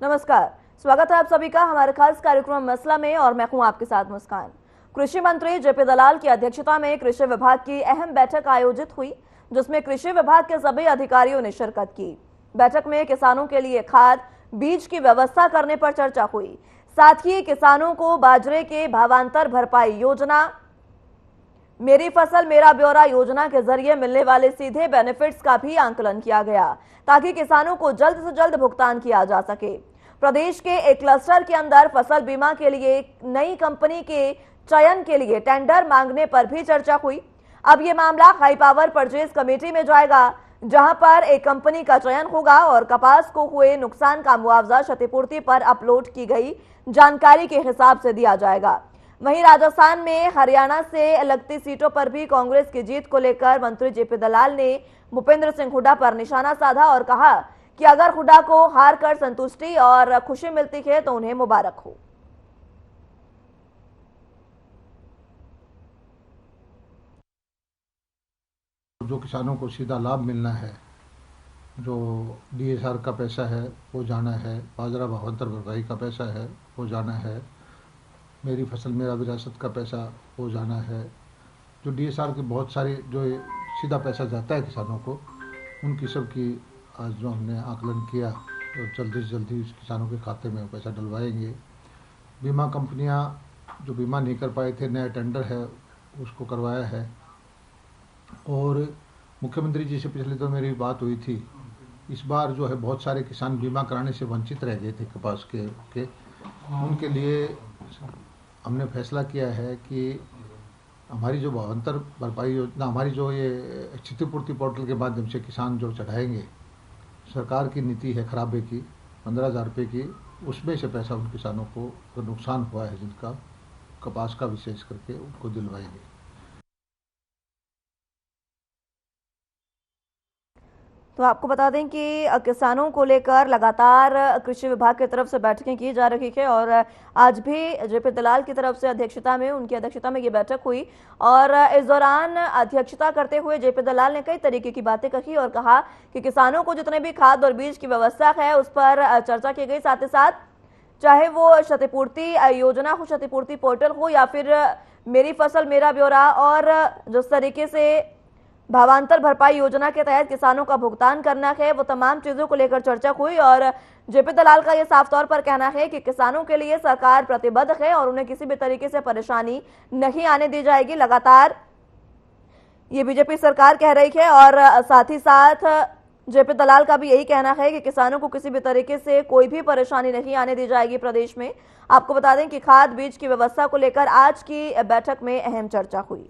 नमस्कार, स्वागत है आप सभी का हमारे खास कार्यक्रम मसला में और मैं हूं आपके साथ मुस्कान। कृषि मंत्री जेपी दलाल की अध्यक्षता में कृषि विभाग की अहम बैठक आयोजित हुई, जिसमें कृषि विभाग के सभी अधिकारियों ने शिरकत की। बैठक में किसानों के लिए खाद, बीज की व्यवस्था करने पर चर्चा हुई। साथ ही किसानों को बाजरे के भावांतर भरपाई योजना, मेरी फसल मेरा ब्यौरा योजना के जरिए मिलने वाले सीधे बेनिफिट्स का भी आंकलन किया गया, ताकि किसानों को जल्द से जल्द भुगतान किया जा सके। प्रदेश के एक क्लस्टर के अंदर फसल बीमा के लिए नई कंपनी के चयन के लिए टेंडर मांगने पर भी चर्चा हुई। अब ये मामला हाई पावर परचेज कमेटी में जाएगा, जहां पर एक कंपनी का चयन होगा और कपास को हुए नुकसान का मुआवजा क्षतिपूर्ति पर अपलोड की गई जानकारी के हिसाब से दिया जाएगा। वहीं राजस्थान में हरियाणा से लगती सीटों पर भी कांग्रेस की जीत को लेकर मंत्री जेपी दलाल ने भूपेंद्र सिंह हुड्डा पर निशाना साधा और कहा कि अगर हुड्डा को हार कर संतुष्टि और खुशी मिलती है तो उन्हें मुबारक हो। जो किसानों को सीधा लाभ मिलना है, जो डीएसआर का पैसा है वो जाना है, बाजरा भावांतर भरपाई का पैसा है वो जाना है, मेरी फसल मेरा विरासत का पैसा वो जाना है। जो डीएसआर के बहुत सारे जो सीधा पैसा जाता है किसानों को, उनकी सब की आज जो हमने आकलन किया तो जल्दी से जल्दी किसानों के खाते में पैसा डलवाएंगे। बीमा कंपनियां जो बीमा नहीं कर पाए थे, नया टेंडर है उसको करवाया है। और मुख्यमंत्री जी से पिछले तो मेरी बात हुई थी, इस बार जो है बहुत सारे किसान बीमा कराने से वंचित रह गए थे कपास के उनके लिए हमने फैसला किया है कि हमारी जो भावांतर भरपाई योजना, हमारी जो ये क्षतिपूर्ति पोर्टल के माध्यम से किसान जो चढ़ाएंगे, सरकार की नीति है खराबे की 15,000 रुपये की, उसमें से पैसा उन किसानों को जो नुकसान हुआ है जिनका कपास का विशेष करके उनको दिलवाएंगे। तो आपको बता दें कि किसानों को लेकर लगातार कृषि विभाग की तरफ से बैठकें की जा रही है और आज भी जेपी दलाल की तरफ से उनकी अध्यक्षता में ये बैठक हुई और इस दौरान अध्यक्षता करते हुए जेपी दलाल ने कई तरीके की बातें कही और कहा कि किसानों को जितने भी खाद और बीज की व्यवस्था है उस पर चर्चा की गई। साथ ही साथ चाहे वो क्षतिपूर्ति योजना हो, क्षतिपूर्ति पोर्टल हो या फिर मेरी फसल मेरा ब्यौरा, और जिस तरीके से भावांतर भरपाई योजना के तहत किसानों का भुगतान करना है, वो तमाम चीजों को लेकर चर्चा हुई। और जेपी दलाल का यह साफ तौर पर कहना है कि किसानों के लिए सरकार प्रतिबद्ध है और उन्हें किसी भी तरीके से परेशानी नहीं आने दी जाएगी। लगातार ये बीजेपी सरकार कह रही है और साथ ही साथ जेपी दलाल का भी यही कहना है कि किसानों को किसी भी तरीके से कोई भी परेशानी नहीं आने दी जाएगी प्रदेश में। आपको बता दें कि खाद बीज की व्यवस्था को लेकर आज की बैठक में अहम चर्चा हुई।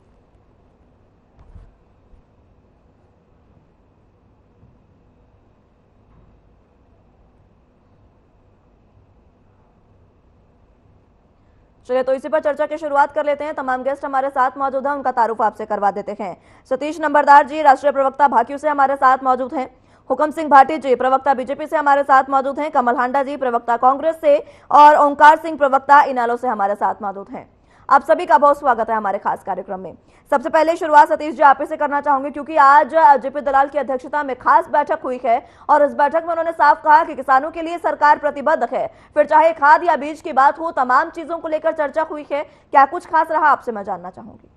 चलिए तो इसी पर चर्चा की शुरुआत कर लेते हैं। तमाम गेस्ट हमारे साथ मौजूद हैं, उनका तारुफ आपसे करवा देते हैं। सतीश नंबरदार जी राष्ट्रीय प्रवक्ता भाकियू से हमारे साथ मौजूद हैं। हुक्म सिंह भाटी जी प्रवक्ता बीजेपी से हमारे साथ मौजूद हैं। कमल हांडा जी प्रवक्ता कांग्रेस से और ओंकार सिंह प्रवक्ता इनालो से हमारे साथ मौजूद हैं। आप सभी का बहुत स्वागत है हमारे खास कार्यक्रम में। सबसे पहले शुरुआत सतीश जी आप ही से करना चाहूंगी, क्योंकि आज जेपी दलाल की अध्यक्षता में खास बैठक हुई है और इस बैठक में उन्होंने साफ कहा कि किसानों के लिए सरकार प्रतिबद्ध है। फिर चाहे खाद या बीज की बात हो, तमाम चीजों को लेकर चर्चा हुई है। क्या कुछ खास रहा आपसे मैं जानना चाहूंगी।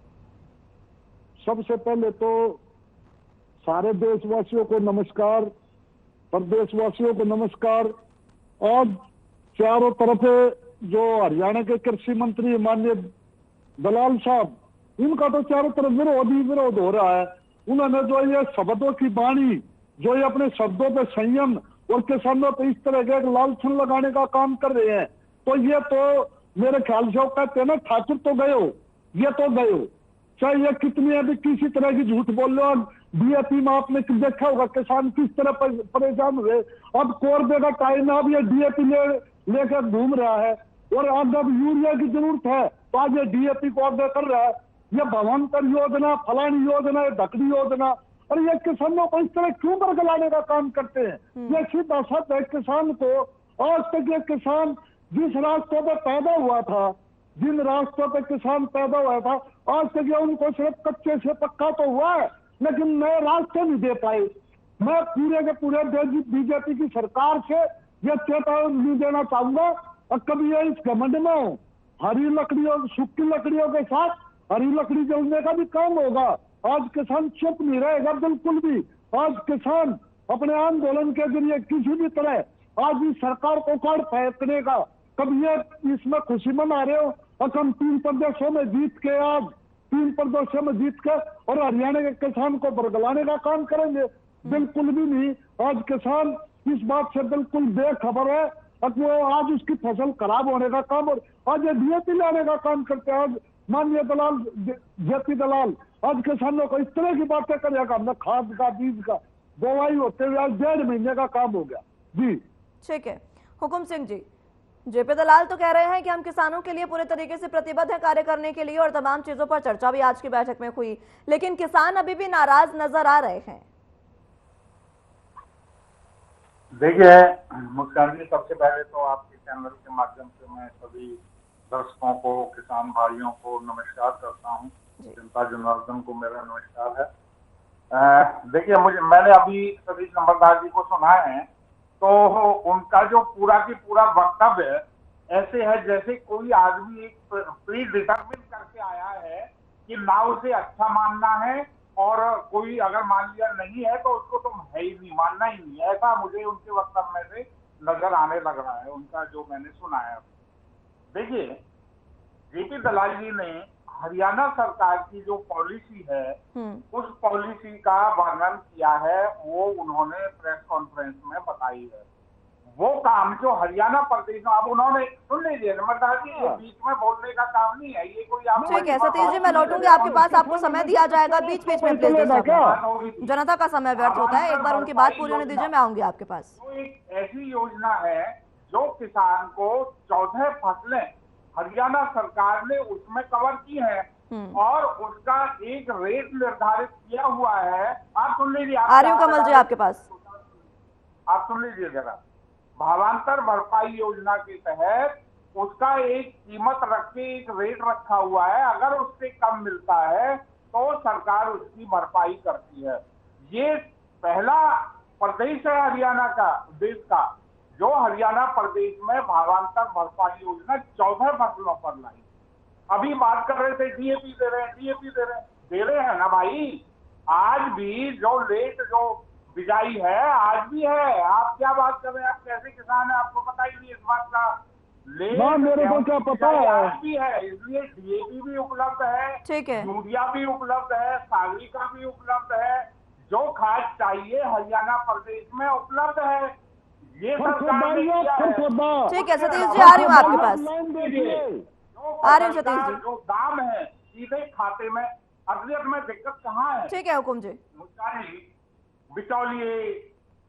सबसे पहले तो सारे देशवासियों को नमस्कार, प्रदेशवासियों को नमस्कार। और चारों तरफ जो हरियाणा के कृषि मंत्री माननीय दलाल साहब, इनका तो चारों तरफ विरोध ही विरोध हो रहा है। उन्होंने जो ये शब्दों की वाणी, जो ये अपने शब्दों पे संयम और किसानों पे इस तरह के लालछन लगाने का काम कर रहे हैं, तो ये तो मेरे ख्याल से वो कहते हैं ना, ठाकुर तो गए हो, ये तो गए हो। चाहे ये कितनी अभी किसी तरह की झूठ बोल रहे हो। डीएपी में आपने देखा होगा किसान किस तरह परेशान हुए। अब कोरबे का टाइम है, अब ये डीएपी लेकर घूम रहा है और अब यूरिया की जरूरत है तो आज ये डीएपी को ऑर्डर कर रहा है। ये भावांतर योजना, फलानी योजना, धकड़ी योजना, और ये किसानों को इस तरह क्यों बरगलाने का काम करते हैं। ये सीधा सच है। किसान को आज तक ये किसान जिस रास्तों पर पैदा हुआ था, जिन रास्तों पर किसान पैदा हुआ था, आज तक ये उनको सिर्फ कच्चे से पक्का तो हुआ है, लेकिन नए रास्ते नहीं दे पाए। मैं पूरे के पूरे बीजेपी की सरकार से ये चेतावनी देना चाहूंगा। और कभी ये इस घमंड में हरी लकड़ियों, सूखी लकड़ियों के साथ हरी लकड़ी जलने का भी काम होगा। आज किसान चुप नहीं रहेगा बिल्कुल भी। आज किसान अपने आंदोलन के जरिए किसी भी तरह आज इस सरकार को उखाड़ फेंकने का, कभी ये इसमें खुशी मना रहे हो और हम 3 प्रदेशों में जीत के, आज 3 प्रदेशों में जीत के और हरियाणा के किसान को बरगलाने का काम करेंगे? बिल्कुल भी नहीं। आज किसान इस बात से बिल्कुल बेखबर है और वो आज उसकी फसल खराब होने का काम और आज ये डीएपी लाने का काम करते हैं। आज माननीय दलाल जेपी दलाल आज किसानों को इस तरह की बातें करेगा, हमने खाद का, बीज का, दवाई होते हुए आज 1.5 महीने का काम हो गया जी। ठीक है हुकुम सिंह जी, जेपी दलाल तो कह रहे हैं कि हम किसानों के लिए पूरे तरीके से प्रतिबद्ध है कार्य करने के लिए और तमाम चीजों पर चर्चा भी आज की बैठक में हुई, लेकिन किसान अभी भी नाराज नजर आ रहे हैं। देखिए मुस्कान जी, सबसे पहले तो आपके चैनल के माध्यम से मैं सभी दर्शकों को, किसान भाइयों को नमस्कार करता हूं। जनता जनार्दन को मेरा नमस्कार है। देखिए मैंने अभी सतीश नंबरदार जी को सुना है, तो उनका जो पूरा की पूरा वक्तव्य ऐसे है जैसे कोई आदमी एक प्री डिटरमिन करके आया है कि ना उसे अच्छा मानना है और कोई अगर मान लिया नहीं है तो उसको तो है ही नहीं, मानना ही नहीं है। ऐसा मुझे उनके वक्तव्य में से नजर आने लग रहा है, उनका जो मैंने सुना है। देखिए जेपी दलाल जी ने हरियाणा सरकार की जो पॉलिसी है उस पॉलिसी का वर्णन किया है, वो उन्होंने प्रेस कॉन्फ्रेंस में बताई है। वो काम जो हरियाणा प्रदेश में, अब उन्होंने सुन लीजिए नम्रता जी, ये बीच में बोलने का काम नहीं है, ये कोई आप ठीक है सतीश जी, मैं लौटूंगी आपके पास, आपको समय दिया जाएगा, बीच बीच में प्लीज, जनता का समय व्यर्थ होता है। एक बार उनकी बात पूरी होने दीजिए, मैं आऊंगी आपके पास। तो एक ऐसी योजना है जो किसान को 14 फसलें हरियाणा सरकार ने उसमें कवर की है और उसका एक रेट निर्धारित किया हुआ है। आप सुन लीजिए, आ रही हूँ कमल जी आपके पास, आप सुन लीजिए जरा। भावांतर भरपाई योजना के तहत उसका एक कीमत रख के एक रेट रखा हुआ है, अगर उससे कम मिलता है तो सरकार उसकी भरपाई करती है। ये पहला प्रदेश है हरियाणा का, देश का, जो हरियाणा प्रदेश में भावांतर भरपाई योजना 14 फसलों पर लाई। अभी बात कर रहे थे डीएपी दे रहे हैं, डीएपी दे रहे हैं ना भाई। आज भी जो लेट जो बिजाई है आज भी है। आप क्या बात कर रहे हैं, आप कैसे किसान है, आपको पता ही नहीं इस बात का। मेरे को क्या पता है, आज भी है, इसलिए डीएपी भी उपलब्ध है, ठीक है, यूरिया भी उपलब्ध है, सागरिका भी उपलब्ध है, जो खाद चाहिए हरियाणा प्रदेश में उपलब्ध है। ये सरकार ने किया है। ठीक है सतीश जी, आ रही हूँ आपके पास, आ रही हूँ सतीश जी। जो दाम है सीधे खाते में, असलियत में दिक्कत कहाँ है? ठीक है हुकुम जी। बिचौलिए,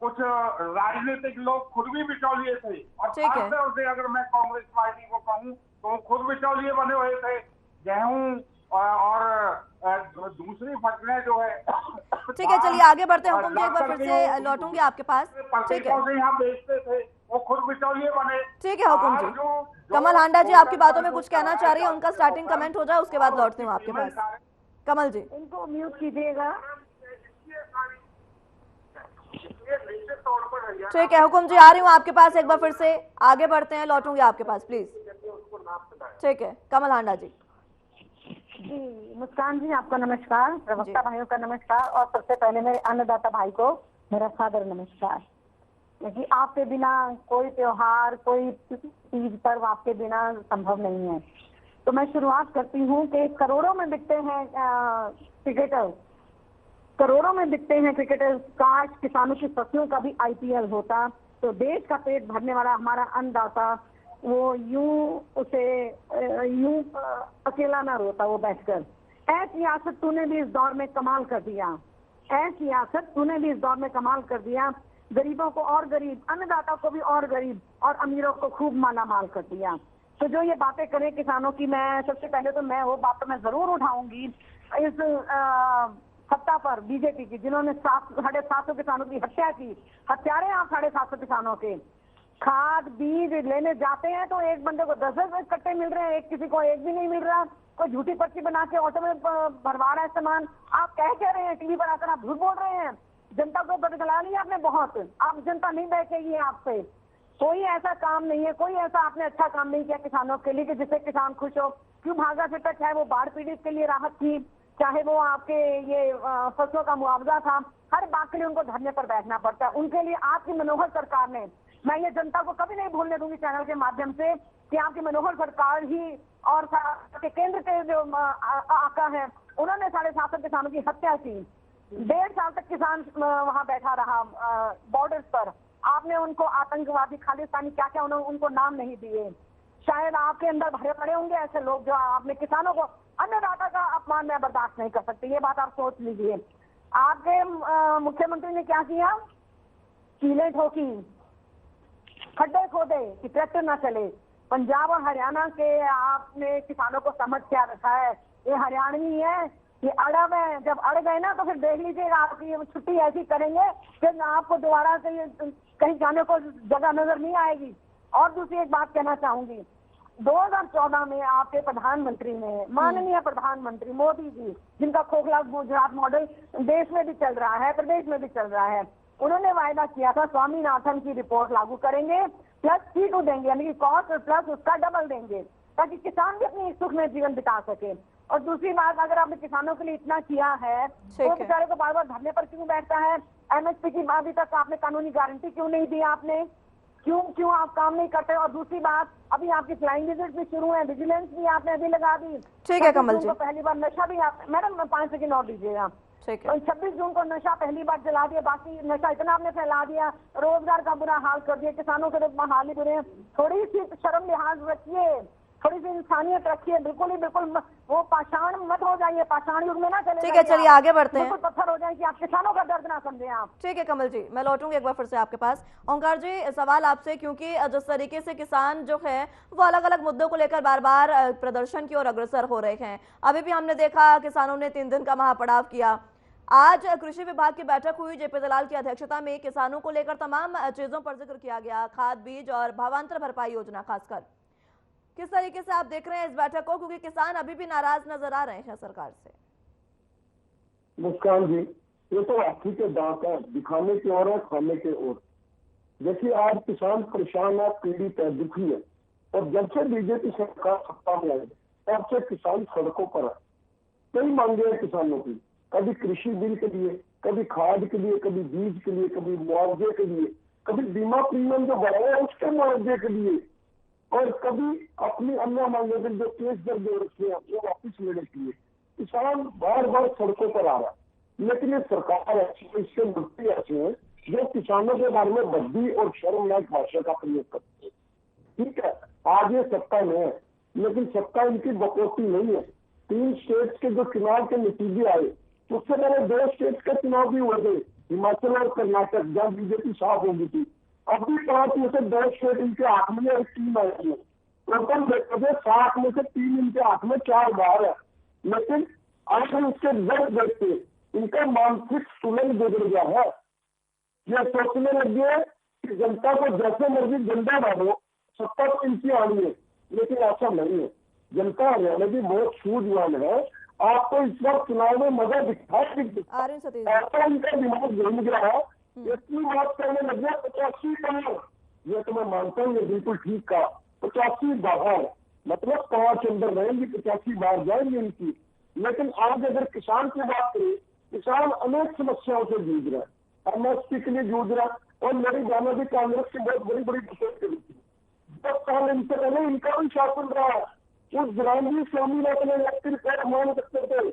कुछ राजनीतिक लोग खुद भी बिचौलिए थे और खासतौर से अगर मैं कांग्रेस पार्टी को कहूं तो खुद बिचौलिए बने हुए थे। गेहूं और दूसरी फसलें जो है। ठीक है, चलिए आगे बढ़ते हैं हुकुम जी, एक बार फिर से लौटूंगी आपके पास। ठीक है, यहाँ बेचते थे, वो खुद बिचौलिए बने। ठीक है हुकुम जी। कमल हांडा जी आपकी बातों में कुछ कहना चाह रही है, उनका स्टार्टिंग कमेंट हो जाए, उसके बाद लौटती हूँ आपके पास। कमल जी इनको म्यूट कीजिएगा। ठीक है हुकुम जी, आ रही हूँ आपके पास, एक बार फिर से आगे बढ़ते हैं, लौटूंगी आपके पास प्लीज। ठीक है कमल हांडा जी। जी मुस्कान जी आपका नमस्कार, प्रवक्ता भाइयों का नमस्कार और सबसे पहले मेरे अन्नदाता भाई को मेरा सादर नमस्कार। क्योंकि आपके बिना कोई त्योहार, कोई तीज पर्व आपके बिना संभव नहीं है। तो मैं शुरुआत करती हूँ कि करोड़ों में बिकते हैं क्रिकेटर, करोड़ों में बिकते हैं क्रिकेटर। काश किसानों की फसलों का भी आईपीएल होता तो देश का पेट भरने वाला हमारा अन्नदाता वो यूं अकेला ना रोता वो बैठकर। ऐ सियासत तूने भी इस दौर में कमाल कर दिया, ऐ सियासत तूने भी इस दौर में कमाल कर दिया। गरीबों को और गरीब, अन्नदाता को भी और गरीब और अमीरों को खूब माला माल कर दिया। तो जो ये बातें करें किसानों की, मैं सबसे पहले तो मैं वो बात तो मैं जरूर उठाऊंगी इस सत्ता पर बीजेपी की, जिन्होंने 750 किसानों की हत्या की। हत्यारे आप 750 किसानों के। खाद बीज लेने जाते हैं तो एक बंदे को 10-10 कट्टे मिल रहे हैं, एक किसी को एक भी नहीं मिल रहा। कोई झूठी पर्ची बना के ऑटो में भरवा रहा है सामान। आप कह रहे हैं टीवी पर आकर, आप झूठ बोल रहे हैं। जनता को बदला लिया आपने बहुत, आप जनता नहीं बैठेगी आपसे। कोई ऐसा काम नहीं है, कोई ऐसा आपने अच्छा काम नहीं किया किसानों के लिए कि जिससे किसान खुश हो। क्यों भागा फिरता, चाहे वो बाढ़ पीड़ित के लिए राहत थी, चाहे वो आपके ये फसलों का मुआवजा था, हर बात के लिए उनको धरने पर बैठना पड़ता है। उनके लिए आपकी मनोहर सरकार ने, मैं ये जनता को कभी नहीं भूलने दूंगी चैनल के माध्यम से कि आपकी मनोहर सरकार ही और के केंद्र के जो आका है, उन्होंने 750 किसानों की हत्या की। 1.5 साल तक किसान वहां बैठा रहा बॉर्डर्स पर। आपने उनको आतंकवादी, खालिस्तानी, क्या क्या उन्होंने उनको नाम नहीं दिए। शायद आपके अंदर भरे पड़े होंगे ऐसे लोग जो आपने किसानों को, अन्नदाता का अपमान मैं बर्दाश्त नहीं कर सकती, ये बात आप सोच लीजिए। आपके मुख्यमंत्री ने क्या किया, कीलें ठोकी, खड्डे खोदे कि ट्रैक्टर ना चले। पंजाब और हरियाणा के आपने किसानों को समझ क्या रखा है, ये हरियाणवी है, ये अड़ब है। जब अड़ गए ना तो फिर देख लीजिएगा आपकी छुट्टी ऐसी करेंगे फिर आपको दोबारा से कहीं जाने को जगह नजर नहीं आएगी। और दूसरी एक बात कहना चाहूंगी, 2014 में आपके प्रधानमंत्री ने, माननीय प्रधानमंत्री मोदी जी, जिनका खोखला गुजरात मॉडल देश में भी चल रहा है, प्रदेश में भी चल रहा है, उन्होंने वायदा किया था स्वामीनाथन की रिपोर्ट लागू करेंगे, प्लस C2 देंगे, यानी कि कॉस्ट प्लस उसका डबल देंगे, ताकि किसान भी अपनी सुख में जीवन बिता सके। और दूसरी बात, अगर आपने किसानों के लिए इतना किया है तो बेचारे को बार बार धरने पर क्यों बैठता है? MSP की अभी तक आपने कानूनी गारंटी क्यों नहीं दी? आपने क्यों आप काम नहीं करते? और दूसरी बात, अभी आपकी फ्लाइंग विजिट भी शुरू है, विजिलेंस भी आपने अभी लगा दी। ठीक है कमल जी, पहली बार नशा भी आप, मैडम 5 सेकंड और दीजिएगा। ठीक है। 26 जून को नशा पहली बार जला दिया, बाकी नशा इतना आपने फैला दिया, रोजगार का बुरा हाल कर दिया, किसानों के तो हाल ही बुरे हैं। थोड़ी सी शर्म लिहाज रखिए, थोड़ी सी इंसानियत रखिए, बिल्कुल ही बिल्कुल वो पाषाण मत हो जाइए, पाषाण युग में ना चले। ठीक है, चलिए आगे बढ़ते हैं। बिल्कुल पत्थर हो जाए कि आप किसानों का दर्द ना समझें आप। ठीक है कमल जी, मैं लौटूंगी एक बार फिर से आपके पास। ओंकार जी, सवाल आपसे, क्योंकि जिस तरीके से किसान जो है वो अलग अलग मुद्दों को लेकर बार बार प्रदर्शन की ओर अग्रसर हो रहे हैं। अभी भी हमने देखा किसानों ने 3 दिन का महापड़ाव किया। आज कृषि विभाग की बैठक हुई, जेपी दलाल की अध्यक्षता में किसानों को लेकर तमाम चीजों पर जिक्र किया गया, खाद, बीज और भावांतर भरपाई योजना खासकर। किस तरीके से आप देख रहे हैं इस बैठक को, क्योंकि किसान अभी भी नाराज नजर आ रहे हैं सरकार से? मुस्कान जी, ये तो हाथी के दांत है, दिखाने की ओर है, खाने के ओर। देखिए आज किसान परेशान है, पीड़ित है, दुखी है, और जब से बीजेपी सरकार सत्ता में आई तब से किसान सड़कों पर है। कई मांगे हैं किसानों की, कभी कृषि बिल के लिए, कभी खाद के लिए, कभी बीज के लिए, कभी मुआवजे के लिए, कभी बीमा प्रीमियम जो बढ़ा है उसके मुआवजे के लिए, और कभी अपनी अन्य मांगे के जो केस दर्ज हो रखे हैं वो वापिस लेने के लिए। किसान बार बार सड़कों पर आ रहा है, लेकिन ये सरकार ऐसी, इसके मंत्री ऐसे हैं जो किसानों के बारे में बद्दी और शर्मनाक भाषा का प्रयोग करते हैं। ठीक है, आज ये सत्ता में है, लेकिन सत्ता इनकी बकौती नहीं है। 3 स्टेट के जो चुनाव के नतीजे आए, उससे पहले 2 स्टेट के चुनाव भी हुए थे, हिमाचल और कर्नाटक, जहाँ बीजेपी साफ होगी थी। अभी 5 में से 2 स्टेट इनके हाथ में और 3 आई है। टोटल देखते 7 में से 3 इनके हाथ में, 4 बाहर है। लेकिन आज हम इसके जब देखते इनका मानसिक तुलन बिगड़ गया है। ये सोचने लगे कि जनता को जैसे मर्जी झंडा डालो, सत्ता तो इनकी आनी है, लेकिन ऐसा नहीं है। जनता हरियाणा की बहुत सूझवान है, आपको इस बार चुनाव में मजा दिखाएगी। ऐसा इनका दिमाग घूम गया है, इतनी बात करने लग गया 85 करोड़। ये तो मैं मानता हूँ, ये बिल्कुल ठीक कहा, 85 बाहर, मतलब 5 अंदर रहेंगी, 85 बाहर जाएंगे इनकी। लेकिन आज अगर किसान की बात करें, किसान अनेक समस्याओं से जूझ रहा है, MSP के लिए जूझ रहा है, और मेरी जाना भी कांग्रेस की बहुत बड़ी बड़ी बचत करी थी। 10 साल इनसे पहले इनका भी शासन रहा है। उस दौरान भी स्वामीनाथन रिपोर्ट मान सकते थे,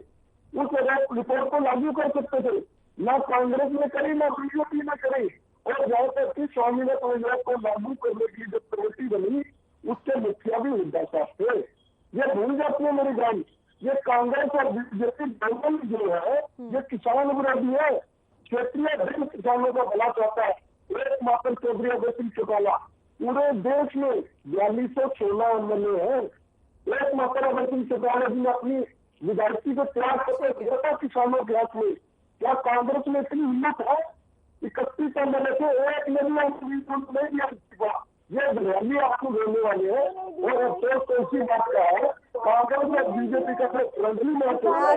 उस रिपोर्ट को लागू कर सकते थे, ना कांग्रेस ने करी, ना बीजेपी ने करी। और जहाँ तक कि स्वामीनाथन को लागू करने की जो कमेटी बनी, उसके मुखिया भी हुड्डा साहब थे। ये भूल जाती है मेरी जान, ये कांग्रेस और बीजेपी दोनों जो है ये किसान विरोधी है। क्षेत्रीय दिन किसानों का भला चाहता है। एक मात्र चौधरी अभय सिंह चौटाला, पूरे देश में 4216 MLA है। एक मात्र अभय सिंह चौटाला जी ने अपनी विधायकी को त्याग करके किसानों के हाथ में। क्या कांग्रेस में इतनी हिम्मत है? 31 MLA से एक नहीं दिया। ये बलियाली आपको देने वाले हैं, और अफसोस तो इसी बात का है, कांग्रेस और बीजेपी का फ्रेंडली मैच हो रहा है।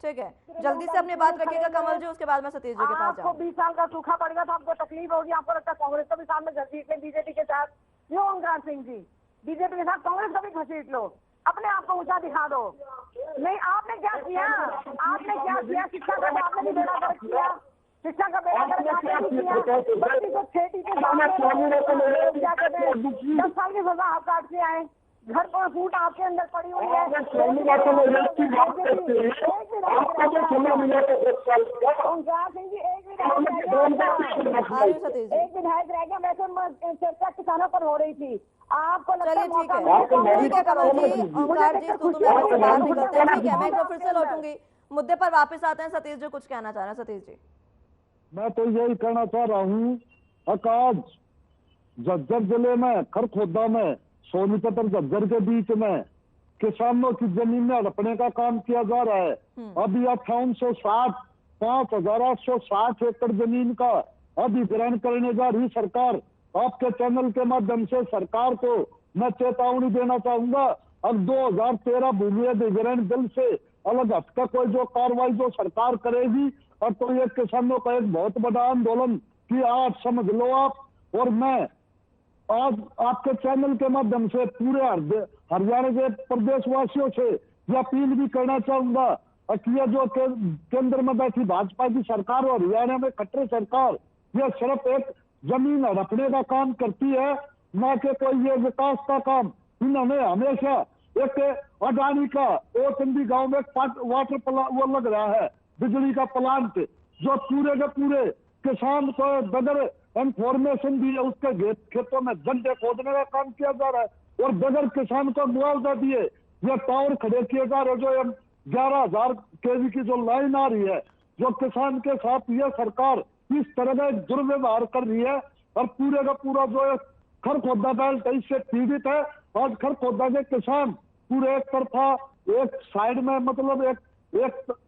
ठीक है, जल्दी से अपनी बात रखिएगा कमल जी, उसके बाद मैं सतीश जी के पास आपको जाऊंगी। 20 साल का सूखा पड़ गया तो आपको तकलीफ होगी, आपको लगता है कांग्रेस को भी सामने घसीट ले बीजेपी के साथ। क्यों ओंकार सिंह जी, बीजेपी के साथ कांग्रेस को भी घसीट लो, अपने आप को ऊंचा दिखा दो। नहीं, आपने क्या किया, आपने क्या किया? शिक्षा का तो आपने भी बेड़ा गर्क किया, शिक्षा का बेड़ा गर्क आपने भी किया। बच्ची को खेती के सामने 10 साल की सजा आप काट के आए, घर पर फूट आपके अंदर पड़ी हुई है। ओंकार सिंह जी, एक विधायक रह गया। वैसे चर्चा किसानों पर हो रही थी, आपको लगता चलिए है ठीक है, मौका ठीक है कमल जी, ओंकार जी तो मैं आपसे बाहर निकलते हैं। ठीक है, मैं एक बार फिर से लौटूंगी, मुद्दे पर वापस आते हैं। सतीश जी कुछ कहना चाह रहे हैं। सतीश जी, मैं तो यही कहना चाह रहा हूँ, आज झज्जर जिले में खरखोदा में सोनीपत और झज्जर के बीच में किसानों की जमीन में हड़पने का काम किया जा रहा है। अभी 5860 एकड़ जमीन का अधिग्रहण करने जा रही सरकार। आपके चैनल के माध्यम से सरकार को मैं चेतावनी देना चाहूंगा, अब 2013 भूमि अधिग्रहण बिल से अलग हटकर कोई जो कार्रवाई जो सरकार करेगी, और तो ये किसानों का एक बहुत बड़ा आंदोलन की आज समझ लो आप। और मैं आज आपके चैनल के माध्यम से पूरे हरियाणा के प्रदेशवासियों से यह अपील भी करना चाहूंगा कि यह जो केंद्र में बैठी भाजपा की सरकार और हरियाणा में खट्टर सरकार, यह सिर्फ एक जमीन हड़पने का काम करती है, न कि कोई ये विकास का काम। इन्होंने हमेशा एक अडानी का ओचंदी गांव में वाटर वो लग रहा है, बिजली का प्लांट, जो पूरे के पूरे किसान को बगैर इंफॉर्मेशन दिए उसके खेतों में गड्ढे खोदने का काम किया जा रहा है, और बगैर किसान को मुआवजा दिए यह टावर खड़े किए जा रहे। जो 11,000 केवी की जो लाइन आ रही है, जो किसान के साथ यह सरकार इस तरह का दुर्व्यवहार कर रही है, और पूरे का पूरा जो खरखोदा बेल्ट इससे पीड़ित है। आज खरखोदा के किसान पूरे एक तरफा एक साइड में मतलब एक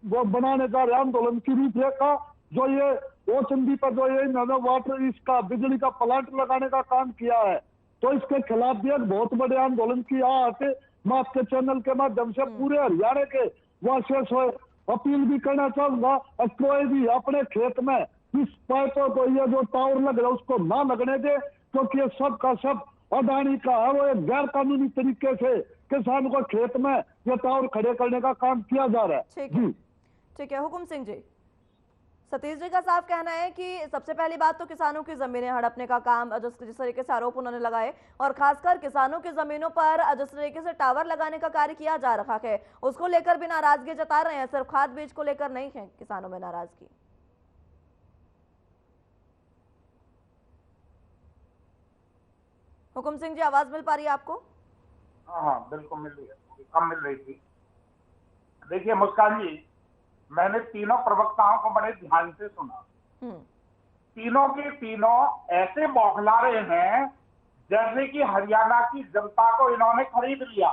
वो बनाने जा रहे आंदोलन की रूपरेखा, जो ये ओचंदी पर जो ये इन्होंने वाटर इसका बिजली का प्लांट लगाने का काम किया है, तो इसके खिलाफ भी एक बहुत बड़े आंदोलन की आज मैं आपके चैनल के माध्यम से पूरे हरियाणा के वासियों से अपील भी करना चाहूंगा, कोई भी अपने खेत में इस पाइपों को ये जो टावर लग रहा है उसको ना लगने दे, क्योंकि ये सब का सब अडानी का है। वो एक गैर कानूनी तरीके से किसान को खेत में ये टावर खड़े करने का काम किया जा रहा है। ठीक है हुकुम सिंह जी, सतीश जी का साफ कहना है कि सबसे पहली बात तो किसानों की जमीनें हड़पने का काम जिस तरीके से आरोप उन्होंने लगाए, और खासकर किसानों की जमीनों पर जिस तरीके से टावर लगाने का कार्य किया जा रहा है, उसको लेकर भी नाराजगी जता रहे हैं। सिर्फ खाद बीज को लेकर नहीं है किसानों में नाराजगी। हुकुम सिंह जी, आवाज मिल पा रही है आपको? हाँ बिल्कुल मिल रही है, कम मिल रही थी। देखिए मुस्कान जी, मैंने तीनों प्रवक्ताओं को बड़े ध्यान से सुना। तीनों के तीनों ऐसे बौखला रहे हैं जैसे कि हरियाणा की जनता को इन्होंने खरीद लिया।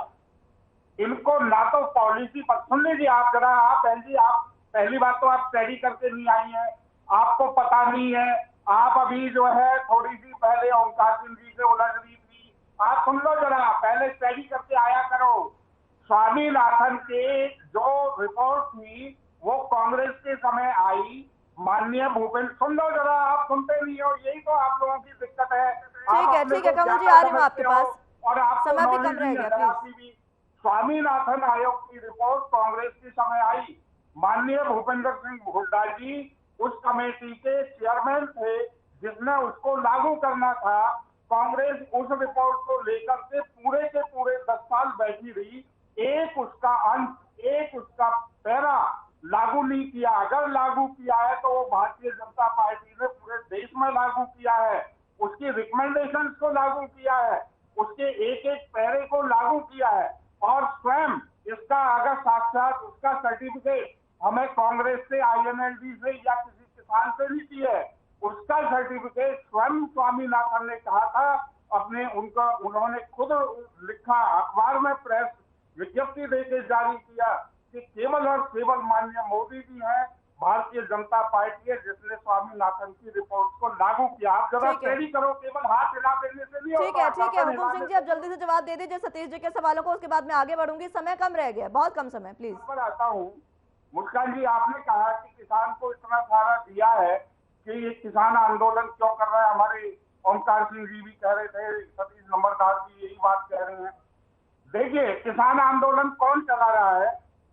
इनको ना तो पॉलिसी पर, सुन लीजिए आप जरा, आप पहली बात तो आप स्टडी करके नहीं आई हैं, आपको पता नहीं है। आप अभी जो है थोड़ी सी पहले ओंकार सिंह जी से उलझ रही थी, आप सुन लो जरा, पहले स्टडी करके आया करो। स्वामीनाथन के जो रिपोर्ट थी वो कांग्रेस के समय आई, माननीय भूपेंद्र, सुन लो जरा, आप सुनते नहीं हो, यही तो आप लोगों की दिक्कत है। ठीक है कमल जी, आ रही हूँ आपके पास, और आपको समय भी कम रह गया प्लीज। स्वामीनाथन आयोग की रिपोर्ट कांग्रेस के समय आई, माननीय भूपेंद्र सिंह हुड्डा जी उस कमेटी के चेयरमैन थे जिसने उसको लागू करना था। कांग्रेस उस रिपोर्ट को लेकर के पूरे 10 साल बैठी रही, एक उसका अंश, एक उसका पैरा लागू नहीं किया। अगर लागू किया है तो वो भारतीय जनता पार्टी ने पूरे देश में लागू किया है, उसकी रिकमेंडेशंस को लागू किया है, उसके एक एक पैरे को लागू किया है, और स्वयं इसका अगर साक्षात उसका सर्टिफिकेट हमें कांग्रेस से, INLD से या किसी किसान से नहीं चाहिए, उसका सर्टिफिकेट स्वयं स्वामीनाथन ने कहा था अपने, उन्होंने खुद लिखा, अखबार में प्रेस विज्ञप्ति देकर जारी किया कि केवल और केवल माननीय मोदी जी हैं, भारतीय जनता पार्टी है जिसने स्वामीनाथन की रिपोर्ट को लागू किया। आप जरा स्टडी करो, केवल हाथ हिला देने से नहीं होगा। ठीक है हुकुम सिंह जी, आप जल्दी से जवाब दे दीजिए सतीश जी के सवालों को, उसके बाद मैं आगे बढ़ूंगी, समय कम रह गया, बहुत कम समय, प्लीज। पर आता हूँ, मुस्कान जी, आपने कहा कि किसान को इतना सारा दिया है कि ये किसान आंदोलन क्यों कर रहा है। हमारे ओमकार सिंह जी भी कह रहे थे, सतीश नंबरदार भी यही बात कह रहे हैं। देखिए, किसान आंदोलन कौन चला रहा है?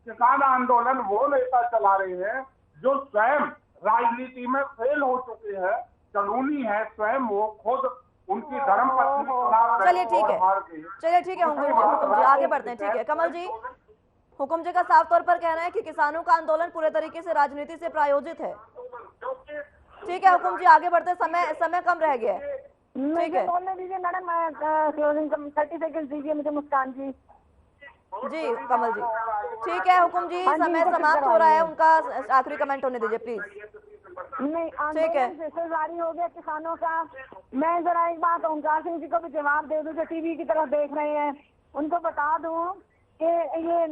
किसान आंदोलन वो नेता चला रहे हैं जो स्वयं राजनीति में फेल हो चुके हैं, कानूनी है, स्वयं वो खुद उनकी धर्मपत्नी के खिलाफ चलिए ठीक है, हार गए। चलिए ठीक है हुकुम जी आगे बढ़ते हैं। ठीक है कमल जी, हुकुम जी का साफ तौर पर कहना है कि किसानों का आंदोलन पूरे तरीके से राजनीति से प्रायोजित है। ठीक है हुकुम जी आगे बढ़ते, समय कम रह गया है। ठीक है बोलने दीजिए मैडम, क्लोजिंग 30 सेकंड दीजिए मुझे मुस्कान जी। जी कमल जी, ठीक है हुकुम जी, समय समाप्त हो रहा है, उनका आखिरी कमेंट होने दीजिए प्लीज। नहीं, ठीक है आंदोलन जारी हो गया किसानों का। मैं जरा एक बात ओमकार सिंह जी को भी जवाब दे दूं जो टीवी की तरफ देख रहे हैं, उनको बता दूं कि ये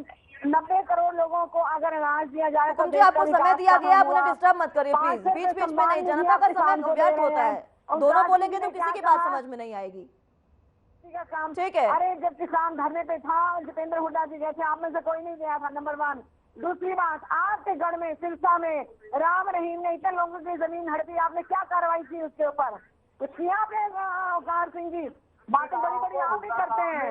90 करोड़ लोगों को अगर अनाज दिया जाए तो जी आपको समय दिया गया, आप उन्हें डिस्टर्ब मत करिए प्लीज, बीच बीच में नहीं, जनता का समय व्यर्थ होता है, दोनों बोलेंगे तो किसी की बात समझ में नहीं आएगी। ठीक है, अरे जब किसान धरने पे था, जितेंद्र हुड्डा जी गए थे, आप में से कोई नहीं गया था, नंबर 1। दूसरी बात, आपके गढ़ में सिरसा में राम रहीम ने इतने लोगों की जमीन हड़पी, आपने क्या कार्रवाई की उसके ऊपर? कुछ किया आपने? ओमकार सिंह जी बातें बड़ी बड़ी आप भी करते हैं,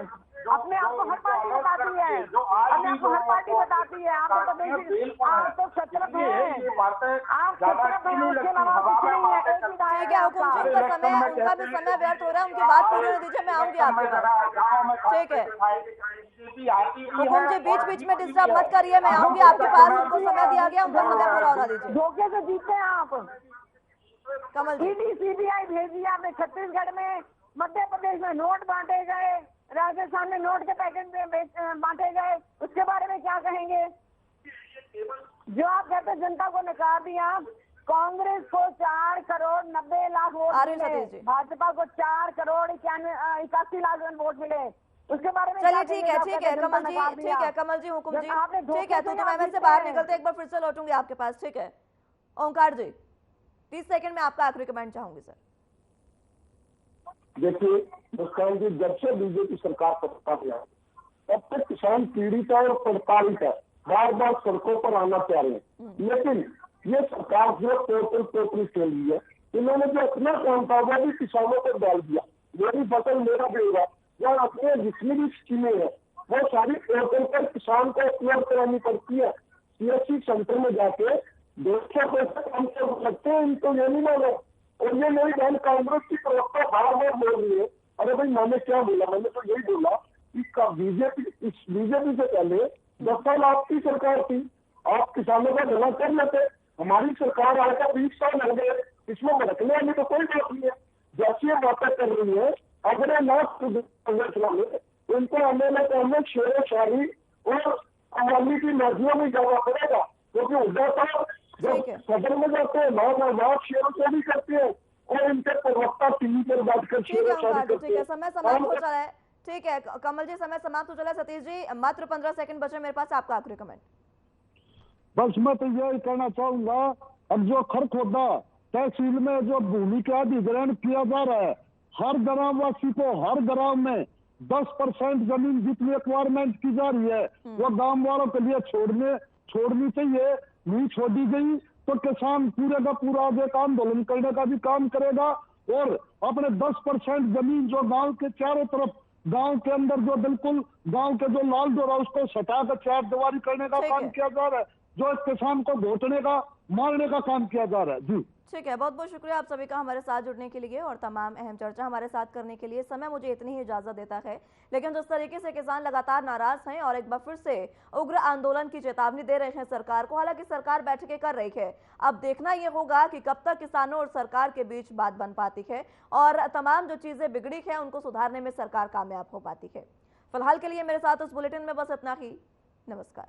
अपने आप को हर पार्टी बताती है, अपने आप को हर पार्टी बताती है, आप तो बेसिक आप तो सचरत हैं, आप सचरत हैं, उसके अलावा कुछ नहीं है। एक ही दायरा ठीक है हुकुम जी, उनका भी समय व्यर्थ हो रहा है, उनकी बात पूरी होने दीजिए, मैं आऊंगी आपके पास। ठीक है हुकुम जी, बीच बीच में डिस्टर्ब मत करिए, मैं आऊंगी आपके पास, उनको समय दिया गया, उनका समय पूरा होना दीजिए। धोखे से जीतते हैं आप। कमल जी, ईडी सीबीआई भेजी आपने, छत्तीसगढ़ में, मध्य प्रदेश में नोट बांटे गए, राजस्थान में नोट के पैकेट बांटे गए, उसके बारे में क्या कहेंगे? जो आप कहते जनता को नकार दिया, कांग्रेस को 4 करोड़ 90 लाख वोट मिले, भाजपा को 4 करोड़ 81 लाख वोट मिले, उसके बारे में चलिए ठीक है कमल जी, ठीक है कमल जी, हुकुम जी ठीक है, तो मैं से बाहर निकलते एक बार फिर से लौटूंगी आपके पास। ठीक है ओंकार जी, 30 सेकंड में आपका आखिरी कमेंट चाहूंगी सर। देखिए मुस्कान जी, जब से बीजेपी सरकार सत्ता में आई तब तक किसान पीड़ित है और प्रताड़ित है, बार बार सड़कों पर आना चाह रहे हैं, लेकिन ये सरकार जो पोर्टल खेल रही है, इन्होंने जो अपना काम था वो भी किसानों को डाल दिया। मेरी फसल मेरा ब्यौरा, या अपने जितनी भी स्कीमें है वो सारी पोर्टल पर किसान को उपलब्ध करानी पड़ती है। सीएससी सेंटर में जाके 200 पैसे कम कर सकते हैं, इनको ये नहीं मानो। और ये मेरी बहन कांग्रेस की प्रवक्ता बार बार बोल रही है, अरे भाई मैंने क्या बोला, मैंने तो यही बोला कि बीजेपी से पहले 10 साल आपकी सरकार थी, आप किसानों का भला कर लेते, हमारी सरकार आकर 20 साल लग गए, इसमें भड़कने वाली तो कोई बात नहीं है। जैसी ये बातें कर रही है, अगर ना संरचना में तो इनको आंदोलन करने शेर शाही और अवामी की मर्जियों में जाना पड़ेगा, क्योंकि उद्धा साहब जब सदन में जाते हैं बात शेरों से भी करते हैं और इनके प्रवक्ता टीवी पर बैठकर शेरों शाही करते हैं। समय समाप्त हो चला है। ठीक है कमल जी, समय समाप्त हो चला है। सतीश जी मात्र 15 सेकंड बचे मेरे पास, आपका आखिरी कमेंट। बस मैं तो यही कहना चाहूंगा, अब जो खरखोदा तहसील में जो भूमि का अधिग्रहण किया जा रहा है, हर ग्रामवासी को हर ग्राम में 10% जमीन जितनी रिक्वायरमेंट की जा रही है वो गांव वालों के लिए छोड़नी चाहिए। नहीं छोड़ी गई तो किसान पूरे का पूरा एक आंदोलन करने का भी काम करेगा और अपने 10% जमीन जो गांव के चारों तरफ, गांव के अंदर जो बिल्कुल गांव के जो लाल डोरा उसको सटाकर 4 दीवारी करने का काम किया जा रहा है, जो इस किसान को घोटने का मारने का काम किया जा रहा है। जी ठीक है, बहुत बहुत शुक्रिया आप सभी का हमारे साथ जुड़ने के लिए और तमाम अहम चर्चा हमारे साथ करने के लिए। समय मुझे इतनी ही इजाजत देता है, लेकिन जिस तरीके से किसान लगातार नाराज हैं और एक बार फिर से उग्र आंदोलन की चेतावनी दे रहे हैं सरकार को, हालांकि सरकार बैठकें कर रही है, अब देखना यह होगा कि कब तक किसानों और सरकार के बीच बात बन पाती है और तमाम जो चीजें बिगड़ी है उनको सुधारने में सरकार कामयाब हो पाती है। फिलहाल के लिए मेरे साथ इस बुलेटिन में बस इतना ही। नमस्कार।